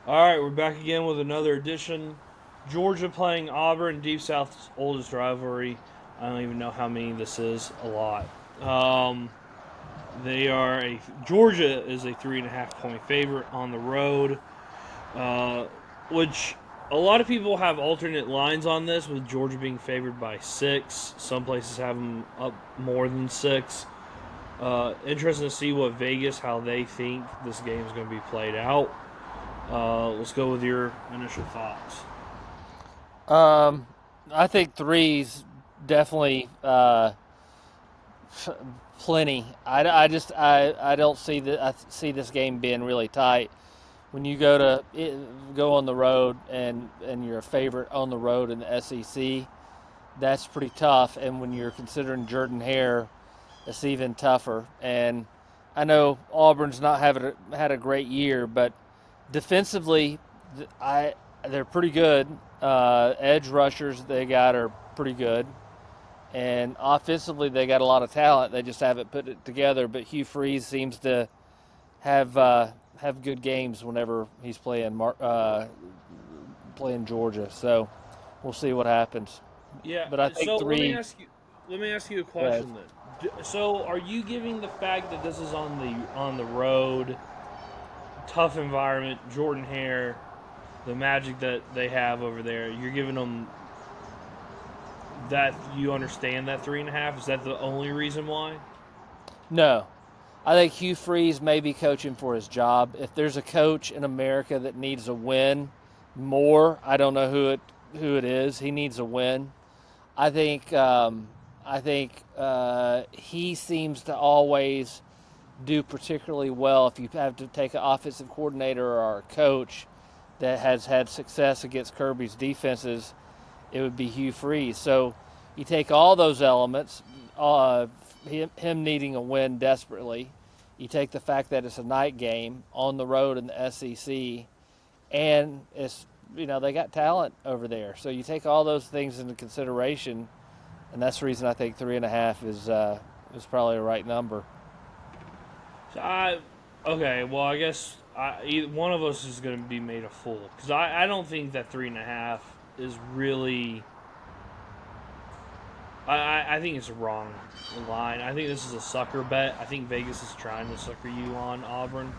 All right, we're back again with another edition. Georgia playing Auburn, Deep South's oldest rivalry. I don't even know how many this is. A lot. Um, they are a Georgia is a 3.5 point favorite on the road, uh, which a lot of people have alternate lines on this, with Georgia being favored by 6. Some places have them up more than 6. Interesting to see what Vegas, how they think this game is going to be played out. Let's go with your initial thoughts. Um, I think three's definitely plenty. I don't see that. I see this game being really tight. When you go on the road and you're a favorite on the road in the SEC, that's pretty tough. And when you're considering Jordan Hare, it's even tougher. And I know Auburn's not had a great year, but defensively, I they're pretty good. Edge rushers they got are pretty good, and offensively they got a lot of talent. They just haven't put it together. But Hugh Freeze seems to have good games whenever he's playing Georgia. So we'll see what happens. Yeah. But I think So let me three. ask you. Let me ask you a Uh, question then. So, are you giving the fact that this is on the road, tough environment, Jordan Hare, the magic that they have over there? You're giving them that you understand that 3.5. Is that the only reason why? no, I think Hugh Freeze may be coaching for his job. If there's a coach in America that needs a win more, I don't know who it is. He needs a win. I think he seems to always do particularly well if you have to take an offensive coordinator or a coach that has had success against Kirby's defenses. It would be Hugh Freeze. So you take all those elements, him needing a win desperately. You take the fact that it's a night game on the road in the SEC, and they got talent over there. So you take all those things into consideration, and that's the reason I think 3.5 is probably the right number. So okay. Well, I guess one of us is going to be made a fool, because I don't think that 3.5 is really. I think it's a wrong line. I think this is a sucker bet. I think Vegas is trying to sucker you on Auburn,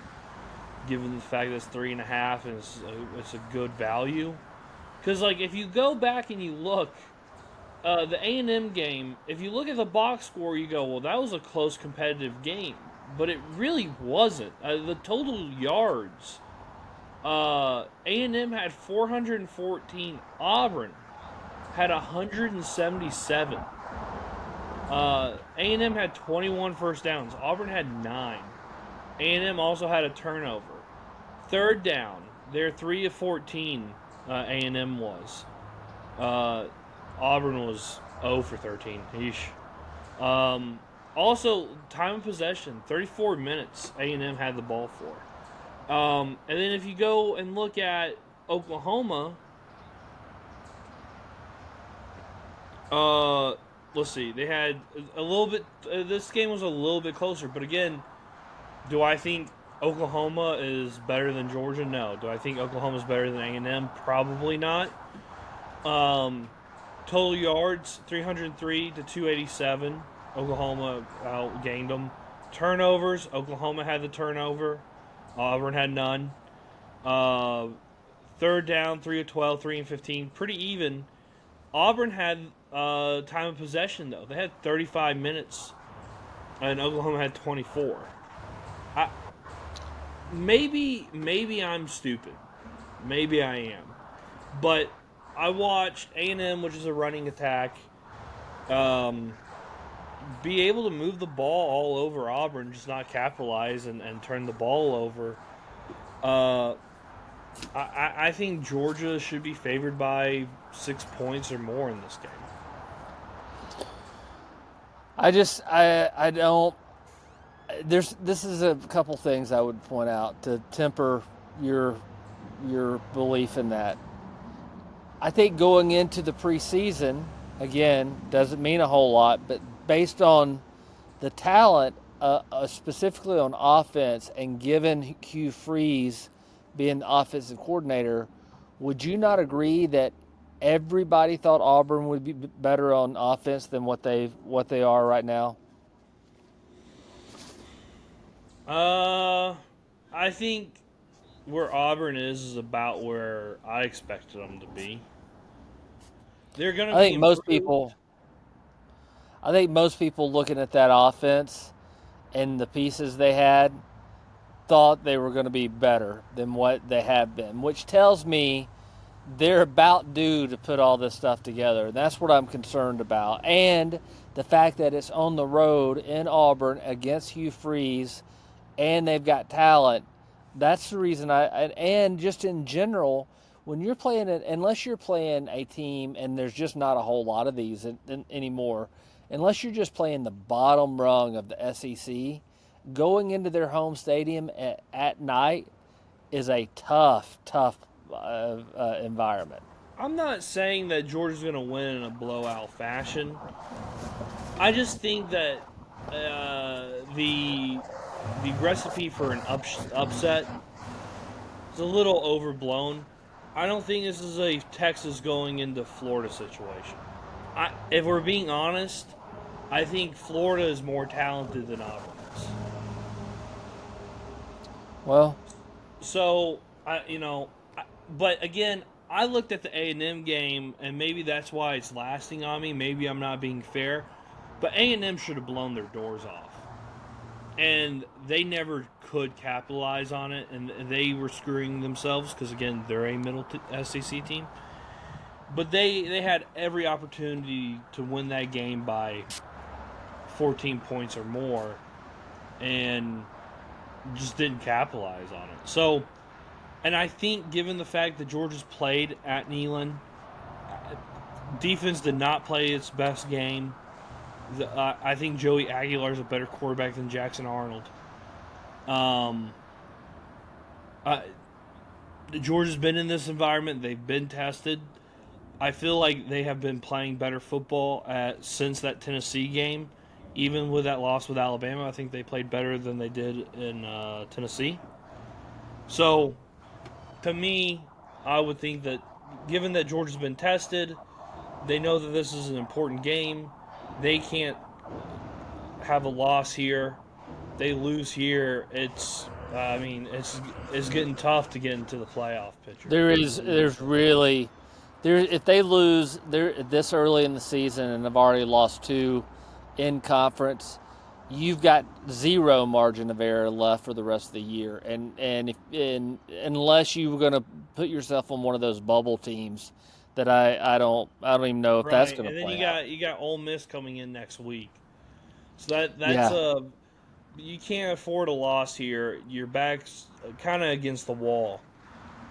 given the fact that it's 3.5 and it's a good value. Because like if you go back and you look, the A&M game, if you look at the box score, you go, well, that was a close competitive game, but it really wasn't. The total yards, A&M had 414. Auburn had 177. A&M had 21 first downs. Auburn had 9. A&M also had a turnover. Third down, they're 3 of 14. A&M was. Uh, Auburn was 0 for 13. Yeesh. Also, time of possession, 34 minutes. A&M had the ball for. And then if you go and look at Oklahoma, let's see, they had a little bit. This game was a little bit closer, but again, do I think Oklahoma is better than Georgia? No. Do I think Oklahoma is better than A&M? Probably not. Um, Total yards 303 to 287. Oklahoma outgained them. Turnovers, Oklahoma had the turnover. Auburn had none. Uh, Third down, 3 of 12, 3 and 15. Pretty even. Auburn had time of possession, though. They had 35 minutes, and Oklahoma had 24. I, maybe I'm stupid. Maybe I am. But I watched A&M, which is a running attack, um, be able to move the ball all over Auburn, just not capitalize and turn the ball over. Uh, I think Georgia should be favored by 6 points or more in this game. I don't. This is a couple things I would point out to temper your your belief in that. I think going into the preseason, again, doesn't mean a whole lot, but based on the talent, specifically on offense, and given Hugh Freeze being the offensive coordinator, would you not agree that everybody thought Auburn would be better on offense than what they are right now? I think where Auburn is about where I expected them to be. They're going to I be think most improved. people I think most people looking at that offense and the pieces they had thought they were going to be better than what they have been, which tells me they're about due to put all this stuff together. That's what I'm concerned about. And the fact that it's on the road in Auburn against Hugh Freeze and they've got talent. That's the reason and just in general, when you're playing it, unless you're playing a team, and there's just not a whole lot of these anymore, unless you're just playing the bottom rung of the SEC, going into their home stadium at night is a tough environment. I'm not saying that Georgia's going to win in a blowout fashion. I just think that the recipe for an upset is a little overblown. I don't think this is a Texas going into Florida situation. If we're being honest, I think Florida is more talented than Auburn is. Well, So but again, I looked at the A&M game, and maybe that's why it's lasting on me. Maybe I'm not being fair, but A&M should have blown their doors off, and they never could capitalize on it, and they were screwing themselves because again, they're a middle SEC team. But they had every opportunity to win that game by 14 points or more, and just didn't capitalize on it. So, and I think given the fact that Georgia's played at Neyland, defense did not play its best game. I think Joey Aguilar is a better quarterback than Jackson Arnold. Georgia's been in this environment. They've been tested. I feel like they have been playing better football since that Tennessee game. Even with that loss with Alabama, I think they played better than they did in Tennessee. So, to me, I would think that given that Georgia's been tested, they know that this is an important game. They can't have a loss here. They lose here. It's getting tough to get into the playoff picture. If they lose this early in the season and have already lost two in conference, you've got zero margin of error left for the rest of the year. And unless you're going to put yourself on one of those bubble teams, that I don't even know if that's going to play out. And then you got Ole Miss coming in next week, so that's you can't afford a loss here. Your back's kind of against the wall.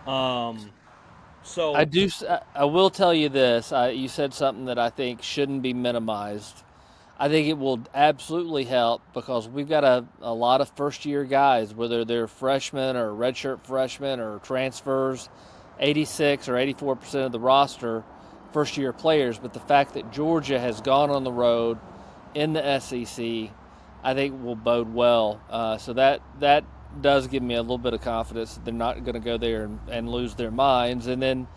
So I will tell you this. You said something that I think shouldn't be minimized. I think it will absolutely help because we've got a lot of first-year guys, whether they're freshmen or redshirt freshmen or transfers, 86 or 84% of the roster, first-year players. But the fact that Georgia has gone on the road in the SEC, I think will bode well. So that does give me a little bit of confidence that they're not going to go there and lose their minds. And then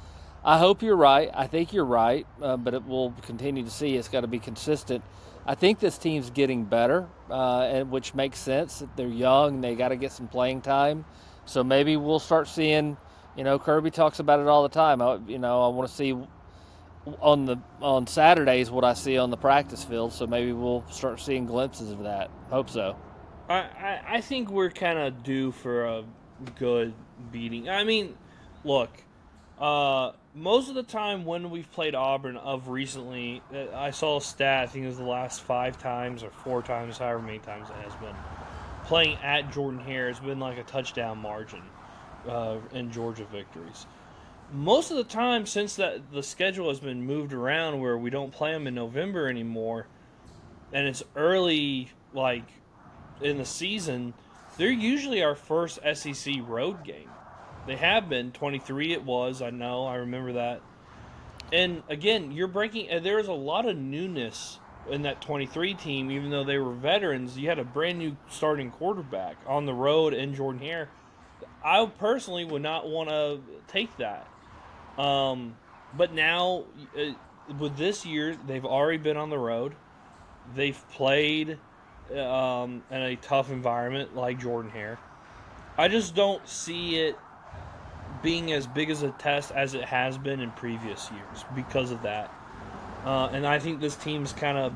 I hope you're right. I think you're right, but we'll continue to see. It's got to be consistent. I think this team's getting better, and which makes sense. They're young. They got to get some playing time. So maybe we'll start seeing, Kirby talks about it all the time. I want to see on Saturdays what I see on the practice field. So maybe we'll start seeing glimpses of that. Hope so. I think we're kind of due for a good beating. I mean, look, most of the time when we've played Auburn of recently, I saw a stat, I think it was the last 5 times or 4 times, however many times it has been, playing at Jordan-Hare has been like a touchdown margin in Georgia victories. Most of the time since the schedule has been moved around where we don't play them in November anymore, and it's early, like, in the season, they're usually our first SEC road game. They have been. 23 it was, I know, I remember that. And again, there was a lot of newness in that 23 team, even though they were veterans. You had a brand new starting quarterback on the road in Jordan-Hare. I personally would not want to take that. But now, with this year, they've already been on the road. They've played in a tough environment like Jordan Hare. I just don't see it being as big as a test as it has been in previous years because of that. And I think this team's kind of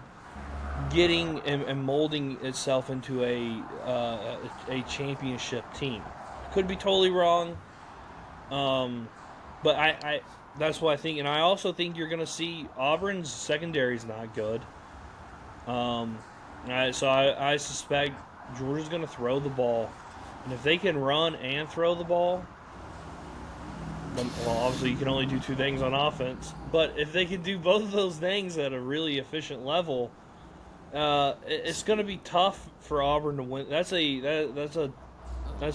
getting and molding itself into a championship team. Could be totally wrong, but I that's what I think, and I also think you're going to see Auburn's secondary is not good. So I suspect Georgia's going to throw the ball, and if they can run and throw the ball, then, well, obviously you can only do two things on offense. But if they can do both of those things at a really efficient level, it's going to be tough for Auburn to win. That's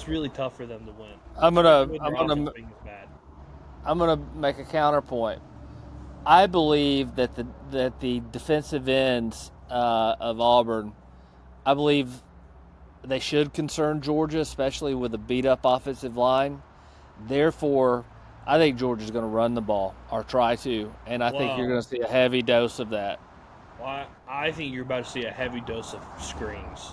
really tough for them to win. I'm gonna make a counterpoint. I believe that the defensive ends of Auburn, I believe they should concern Georgia, especially with a beat up offensive line. Therefore, I think Georgia's going to run the ball or try to, and I think you're going to see a heavy dose of that. Well, I think you're about to see a heavy dose of screens.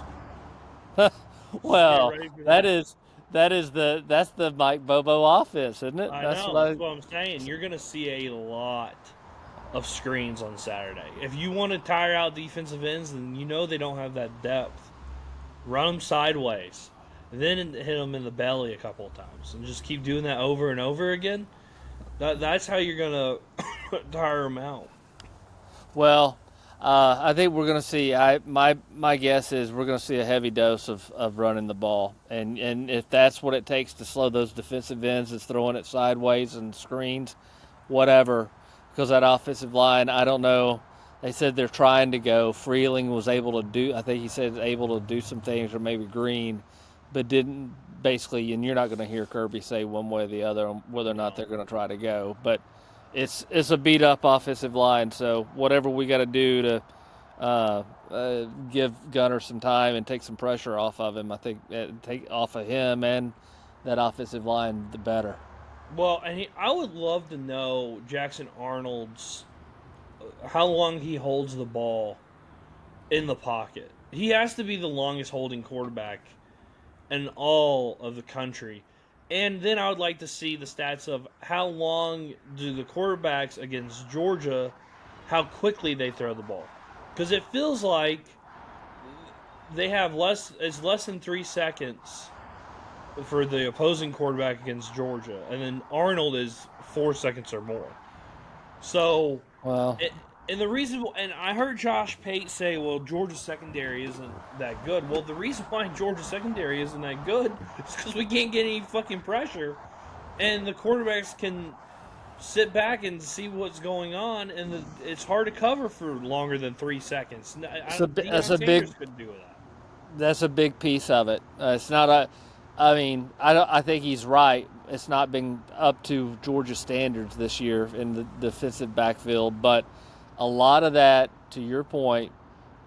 Well, that's the Mike Bobo offense, isn't it? That's what I'm saying. You're going to see a lot of screens on Saturday. If you want to tire out defensive ends, then you know they don't have that depth. Run them sideways, then hit them in the belly a couple of times, and just keep doing that over and over again. That's how you're going to tire them out. Well, I think we're going to see. My guess is we're going to see a heavy dose of running the ball, and if that's what it takes to slow those defensive ends, is throwing it sideways and screens, whatever. Because that offensive line, I don't know. They said they're trying to go. Freeling was able to do. I think he said able to do some things, or maybe Green, but didn't basically. And you're not going to hear Kirby say one way or the other on whether or not they're going to try to go, but. It's a beat up offensive line, so whatever we got to do to give Gunner some time and take some pressure off of him, I think take off of him and that offensive line, the better. Well, and I would love to know Jackson Arnold's how long he holds the ball in the pocket. He has to be the longest holding quarterback in all of the country. And then I would like to see the stats of how long do the quarterbacks against Georgia, how quickly they throw the ball. Because it feels like they have less than 3 seconds for the opposing quarterback against Georgia. And then Arnold is 4 seconds or more. So, and the reason, and I heard Josh Pate say, well, Georgia's secondary isn't that good. Well, the reason why Georgia's secondary isn't that good is because we can't get any fucking pressure. And the quarterbacks can sit back and see what's going on, and it's hard to cover for longer than 3 seconds. That's a big piece of it. It's not I think he's right. It's not been up to Georgia standards this year in the defensive backfield, but a lot of that, to your point,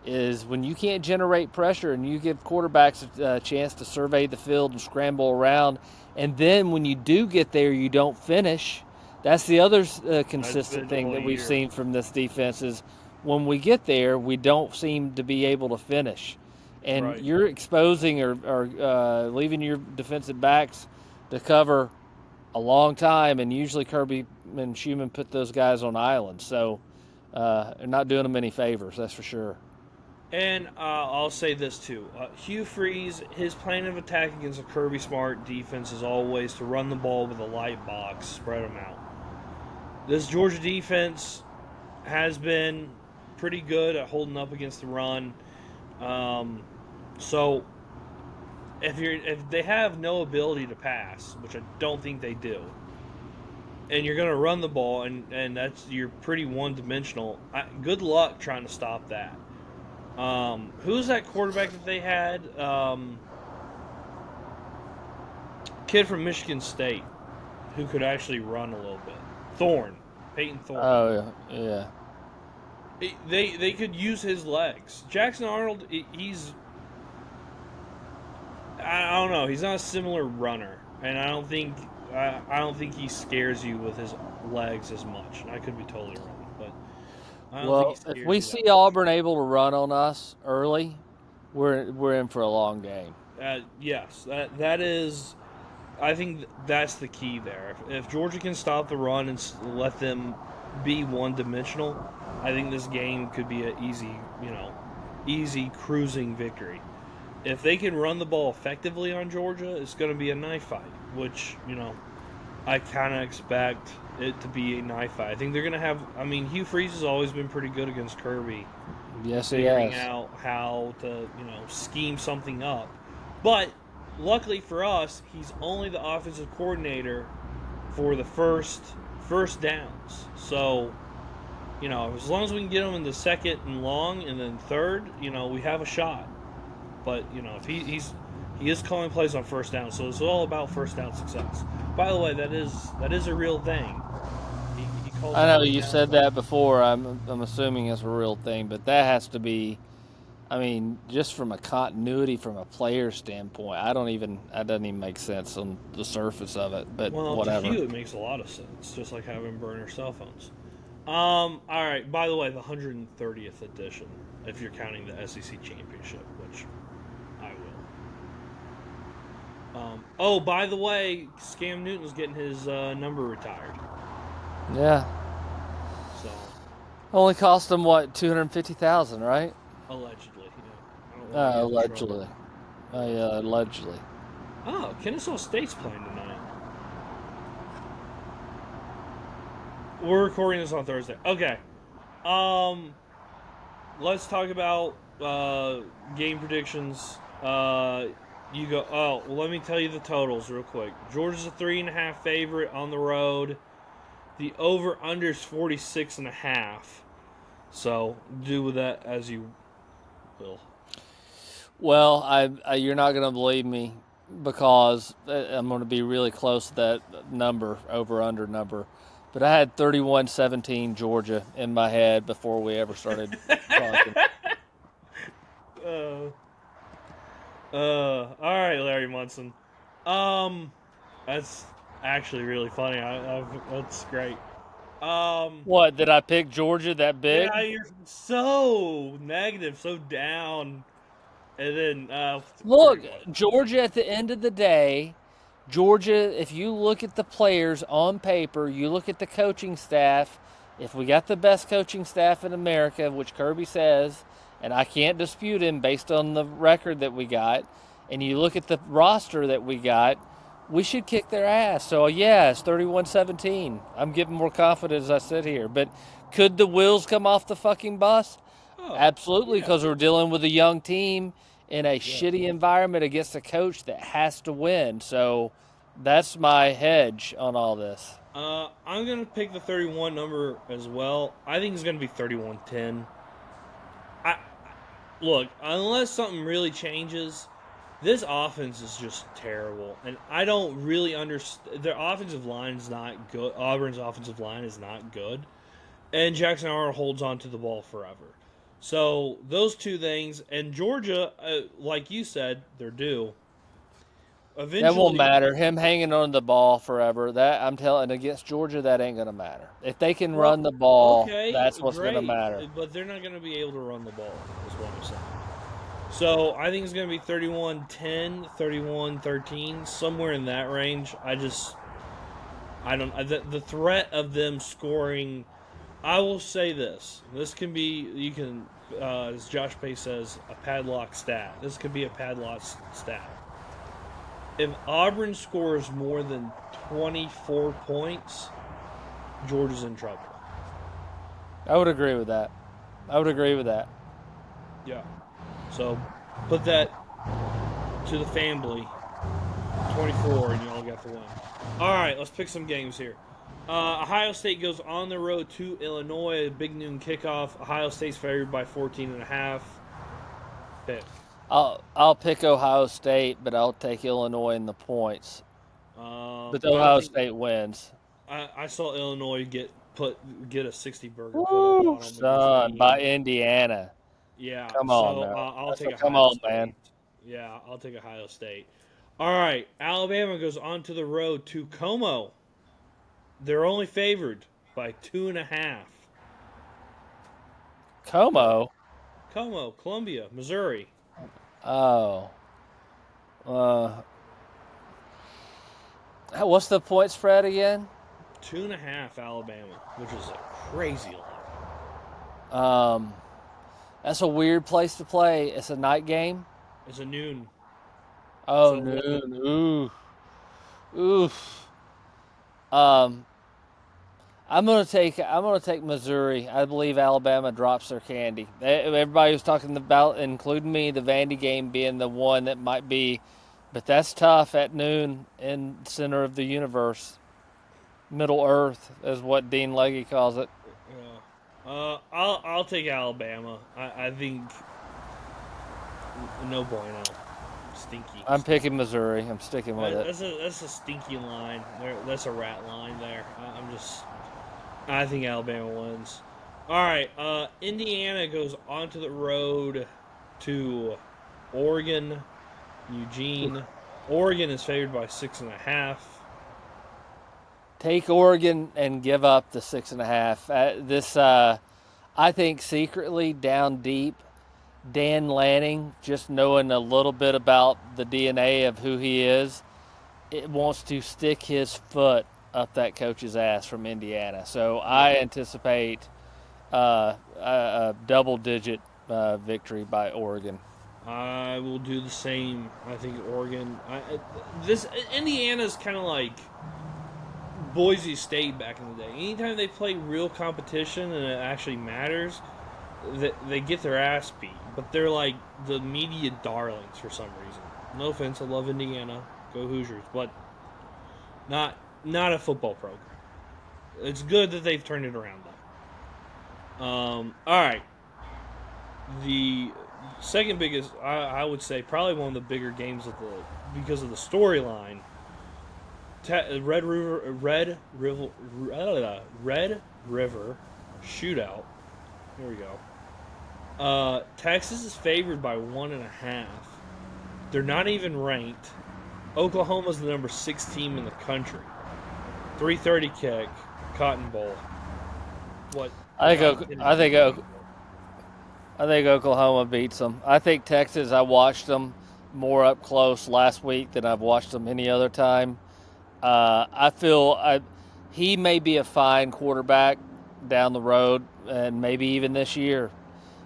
is when you can't generate pressure and you give quarterbacks a chance to survey the field and scramble around, and then when you do get there, you don't finish. That's the other consistent thing that we've seen from this defense is when we get there, we don't seem to be able to finish. And you're exposing or leaving your defensive backs to cover a long time, and usually Kirby and Schumann put those guys on islands. So they're not doing them any favors, that's for sure. And I'll say this too. Hugh Freeze, his plan of attack against a Kirby Smart defense is always to run the ball with a light box, spread them out. This Georgia defense has been pretty good at holding up against the run. So if they have no ability to pass, which I don't think they do, and you're going to run the ball, and you're pretty one-dimensional, good luck trying to stop that. Who's that quarterback that they had? Kid from Michigan State who could actually run a little bit. Peyton Thorne. Oh, yeah. They could use his legs. Jackson Arnold, I don't know. He's not a similar runner. and I don't think he scares you with his legs as much. And I could be totally wrong, but I don't think he Well, scares if we you see that Auburn able to run on us early, we're in for a long game. Yes, that is. I think that's the key there. If Georgia can stop the run and let them be one-dimensional, I think this game could be an easy cruising victory. If they can run the ball effectively on Georgia, it's going to be a knife fight, which, I kind of expect it to be a knife fight. I think they're going to have. I mean, Hugh Freeze has always been pretty good against Kirby, Yes, he figuring has. out how to, scheme something up. But luckily for us, he's only the offensive coordinator for the first downs. So, as long as we can get him in the second and long and then third, we have a shot. But, if he is calling plays on first down, so it's all about first down success. By the way, that is a real thing. He calls I know first you down said plays. that before. I'm assuming it's a real thing, but that has to be. I mean, just from a continuity, from a player standpoint, that doesn't even make sense on the surface of it. But Well, to whatever. Hugh, it makes a lot of sense, just like having burner cell phones. All right. By the way, the 130th edition, if you're counting the SEC championship, which I will. Oh, by the way, Cam Newton's getting his number retired. Yeah. So Only cost him what, 250,000, right? allegedly, I don't want to get in Allegedly. trouble. Allegedly. Oh, Kennesaw State's playing tonight. We're recording this on Thursday. Okay. Let's talk about game predictions. You go. Oh, well, let me tell you the totals real quick. Georgia's a 3.5 favorite on the road. The over/under is 46.5. So do with that as you will. Well, you're not going to believe me because I'm going to be really close to that number, over/under number. But I had 31-17 Georgia in my head before we ever started talking. All right, Larry Munson. That's actually really funny. That's great. What, did I pick Georgia that big? Yeah, you're so negative, so down, and then Look, pretty much. Georgia at the end of the day, Georgia, if you look at the players on paper, you look at the coaching staff, if we got the best coaching staff in America, which Kirby says, and I can't dispute him based on the record that we got, and you look at the roster that we got, we should kick their ass. So, yeah, it's 31-17. I'm getting more confident as I sit here. But could the wheels come off the fucking bus? Oh, Absolutely, yeah, because we're dealing with a young team in a yeah. shitty environment against a coach that has to win. So that's my hedge on all this. I'm gonna pick the 31 number as well. I think it's gonna be 31-10. I look, unless something really changes, this offense is just terrible, and I don't really understand. Their offensive line is not good. Auburn's offensive line is not good, and Jackson Arnold holds on to the ball forever. So those two things, and Georgia, like you said, they're due. That won't Eventually, matter. Him hanging on the ball forever. That I'm telling against Georgia, that ain't gonna matter. If they can well, run the ball, okay, that's what's gonna great, matter. but they're not going to be able to run the ball, is what I'm saying. So I think it's going to be 31-10, 31-13, somewhere in that range. I don't, the threat of them scoring, I will say this. This can be, you can, as Josh Pace says, a padlock stat. This could be a padlock stat. If Auburn scores more than 24 points, Georgia's in trouble. I would agree with that. Yeah. So put that to the family. 24, and y'all got the win. All right, let's pick some games here. Ohio State goes on the road to Illinois. A big noon kickoff. Ohio State's favored by 14.5. Pick. I'll pick Ohio State, but I'll take Illinois in the points. But Ohio State wins. I saw Illinois get a 60 burger put up Woo, on them son, against by Indiana. Indiana. Yeah, Come on so now. I'll take Come Ohio on, State. man. Yeah, I'll take Ohio State. All right, Alabama goes onto the road to Como. They're only favored by 2.5. Como. Como, Columbia, Missouri. Oh. What's the point spread again? 2.5 Alabama, which is a crazy line. That's a weird place to play. It's a night game. It's a noon. Oh, So noon. Oof. Um, I'm gonna take Missouri. I believe Alabama drops their candy. Everybody was talking about, including me, the Vandy game being the one that might be, but that's tough at noon in the center of the universe. Middle Earth is what Dean Legge calls it. I'll take Alabama. I think no bueno. Stinky. I'm picking Missouri. I'm sticking with it. That's a stinky line. That's a rat line there. I think Alabama wins. All right. Indiana goes onto the road to Oregon, Eugene. Oregon is favored by 6.5. Take Oregon and give up the 6.5. I think secretly down deep, Dan Lanning, just knowing a little bit about the DNA of who he is, it wants to stick his foot up that coach's ass from Indiana. So I anticipate a double-digit victory by Oregon. I will do the same. I think Oregon. This Indiana's kind of like Boise State back in the day. Anytime they play real competition and it actually matters, they get their ass beat. But they're like the media darlings for some reason. No offense, I love Indiana, go Hoosiers, but not a football program. It's good that they've turned it around though. All right, the second biggest, I would say, probably one of the bigger games because of the storyline. Red River shootout. Here we go. Texas is favored by 1.5. They're not even ranked. Oklahoma's the number 6 team in the country. 3:30 kick, Cotton Bowl. What? I think Oklahoma beats them. I think Texas. I watched them more up close last week than I've watched them any other time. I feel he may be a fine quarterback down the road, and maybe even this year.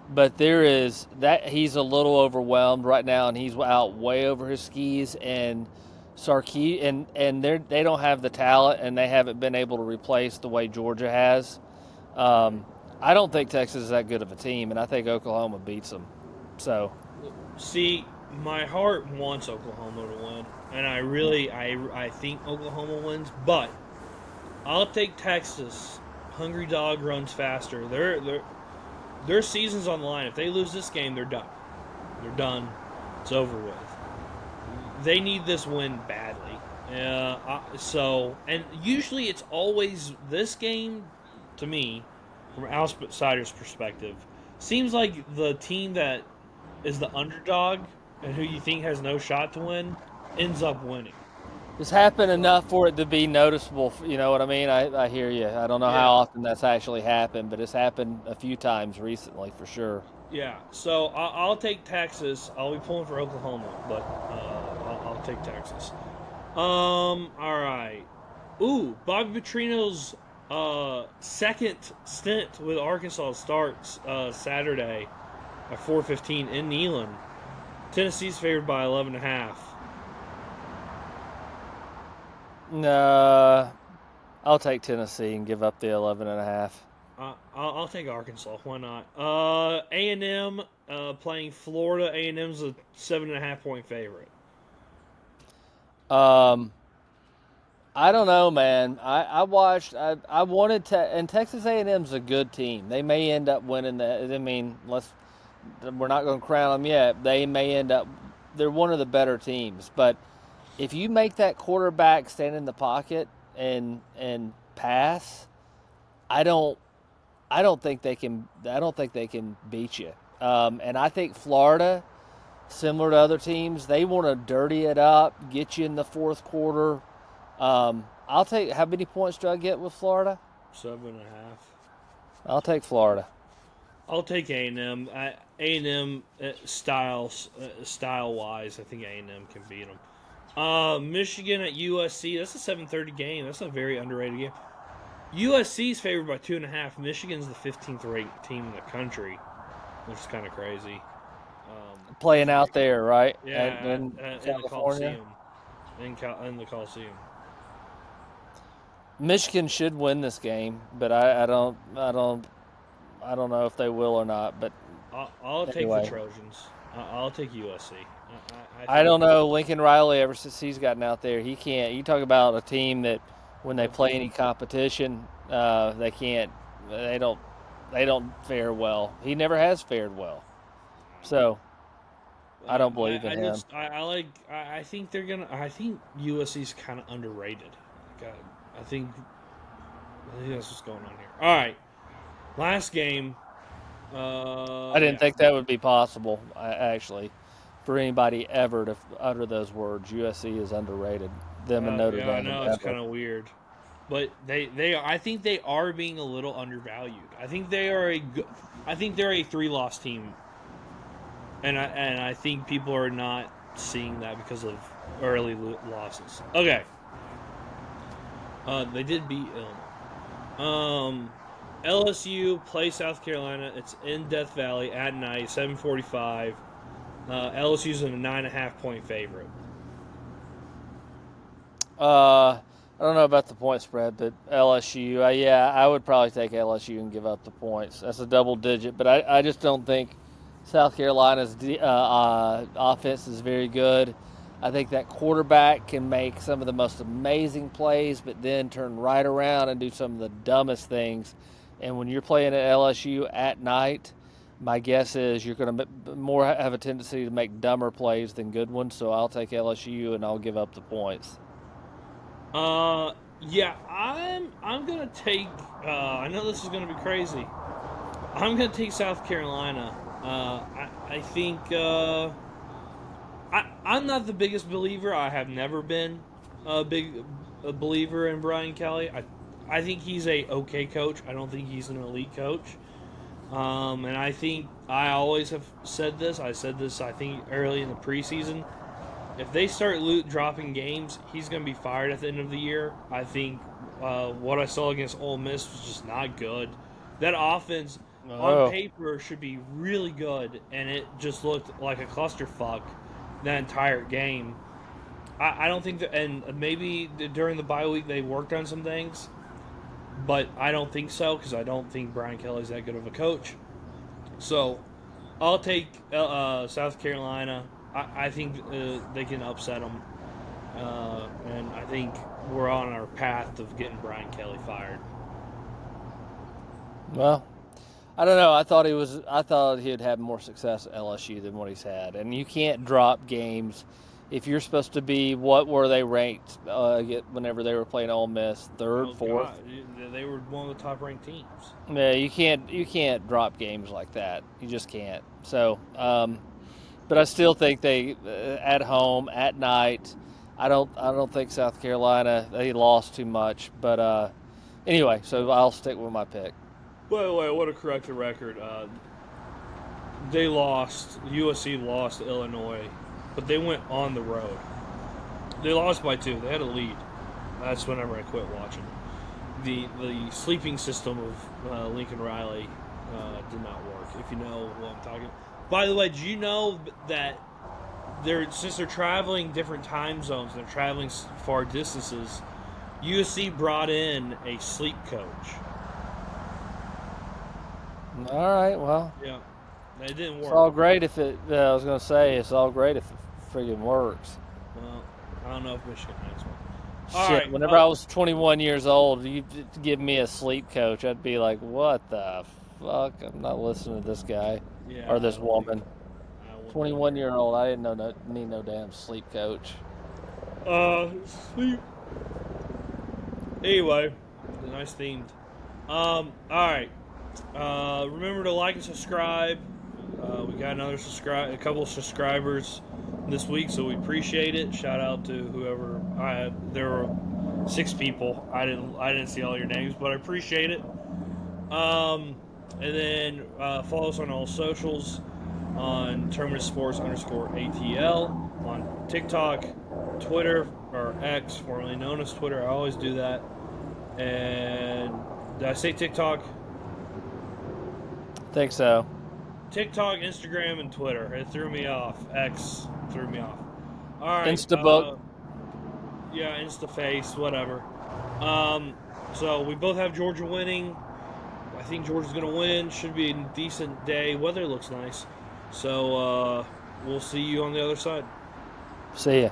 But he's a little overwhelmed right now, and he's out way over his skis. And Sarkisian and they don't have the talent, and they haven't been able to replace the way Georgia has. I don't think Texas is that good of a team, and I think Oklahoma beats them. So, see, my heart wants Oklahoma to win, and I think Oklahoma wins, but I'll take Texas. Hungry dog runs faster. Their season's on the line. If they lose this game, they're done. They're done. It's over with. They need this win badly. And usually it's always this game, to me, from an outsider's perspective, seems like the team that is the underdog and who you think has no shot to win ends up winning. It's happened enough for it to be noticeable. You know what I mean? I hear you. I don't know how often that's actually happened, but it's happened a few times recently for sure. Yeah, so I'll take Texas. I'll be pulling for Oklahoma, but I'll take Texas. All right. Ooh, Bobby Petrino's second stint with Arkansas starts Saturday at 4:15 in Neyland. Tennessee's favored by 11.5. I'll take Tennessee and give up the 11.5. I'll take Arkansas. Why not? A&M playing Florida. A&M's a 7.5 point favorite. I don't know, man. I watched. I wanted to, and Texas A&M's a good team. They may end up winning the. I mean, we're not going to crown them yet. They may end up. They're one of the better teams, but if you make that quarterback stand in the pocket and pass, I don't think they can. I don't think they can beat you. And I think Florida similar to other teams. They want to dirty it up, get you in the fourth quarter. I'll take. How many points do I get with Florida? 7.5. I'll take Florida. I'll take A&M. A&M style-wise, I think A&M can beat them. Michigan at USC. That's a 7:30 game. That's a very underrated game. USC is favored by 2.5. Michigan's the 15th ranked team in the country, which is kind of crazy. Playing out there, right? Yeah, in the Coliseum. In the Coliseum. Michigan should win this game, but I don't know if they will or not. But I'll take the Trojans. I'll take USC. I don't know. Lincoln Riley, ever since he's gotten out there, he can't. You talk about a team that when they play any competition, they can't. They don't fare well. He never has fared well. So I don't believe in him. I think they're gonna. I think USC's kind of underrated. I think that's what's going on here. All right, last game. I didn't think that would be possible. Actually, for anybody ever to utter those words, USC is underrated. Them and Notre Dame. I know it's kind of weird, but I think they are being a little undervalued. I think they're a 3-loss team, and I think people are not seeing that because of early losses. Okay. They did beat Illinois. LSU plays South Carolina. It's in Death Valley at night, 7:45. LSU's a 9.5-point favorite. I don't know about the point spread, but LSU, I would probably take LSU and give up the points. That's a double digit, but I just don't think South Carolina's offense is very good. I think that quarterback can make some of the most amazing plays, but then turn right around and do some of the dumbest things. And when you're playing at LSU at night, my guess is you're going to more have a tendency to make dumber plays than good ones. So I'll take LSU and I'll give up the points. Yeah, I'm going to take. I know this is going to be crazy. I'm going to take South Carolina. I think. I'm not the biggest believer. I have never been a believer in Brian Kelly. I think he's a okay coach. I don't think he's an elite coach. And I think I always have said this. I said this, I think, early in the preseason. If they start dropping games, he's going to be fired at the end of the year. I think what I saw against Ole Miss was just not good. That offense, on paper, should be really good, and it just looked like a clusterfuck that entire game. I don't think that, and maybe during the bye week they worked on some things, but I don't think so because I don't think Brian Kelly's that good of a coach. So I'll take South Carolina. I think they can upset them, and I think we're on our path of getting Brian Kelly fired. Well, I don't know. I thought he'd have more success at LSU than what he's had. And you can't drop games if you're supposed to be. What were they ranked whenever they were playing Ole Miss? Third, fourth. God. They were one of the top ranked teams. Yeah, you can't drop games like that. You just can't. So, but I still think they at home at night. I don't think South Carolina, they lost too much. But anyway, so I'll stick with my pick. By the way, I want to correct the record. They lost. USC lost to Illinois, but they went on the road. They lost by 2. They had a lead. That's whenever I quit watching. The sleeping system of Lincoln Riley did not work. If you know what I'm talking. By the way, did you know that since they're traveling different time zones, they're traveling far distances, USC brought in a sleep coach. All right, well. Yeah, it didn't work. It's all great if it. I was going to say it's all great if it friggin' works. Well, I don't know if Michigan has one. Shit, right, whenever I was 21 years old, you give me a sleep coach, I'd be like, what the fuck? I'm not listening to this guy or this woman. 21-year-old, I didn't need no damn sleep coach. Sleep. Anyway, nice themed. All right. Remember to like and subscribe. We got a couple of subscribers this week, so we appreciate it. Shout out to whoever. There were 6 people. I didn't see all your names, but I appreciate it. And then follow us on all socials on Terminus Sports _ATL on TikTok, Twitter, or X, formerly known as Twitter. I always do that. And did I say TikTok? Think so. TikTok, Instagram, and Twitter. It threw me off. X threw me off. All right. Instabook. Yeah, Instaface, whatever. So we both have Georgia winning. I think Georgia's going to win. Should be a decent day. Weather looks nice. So we'll see you on the other side. See ya.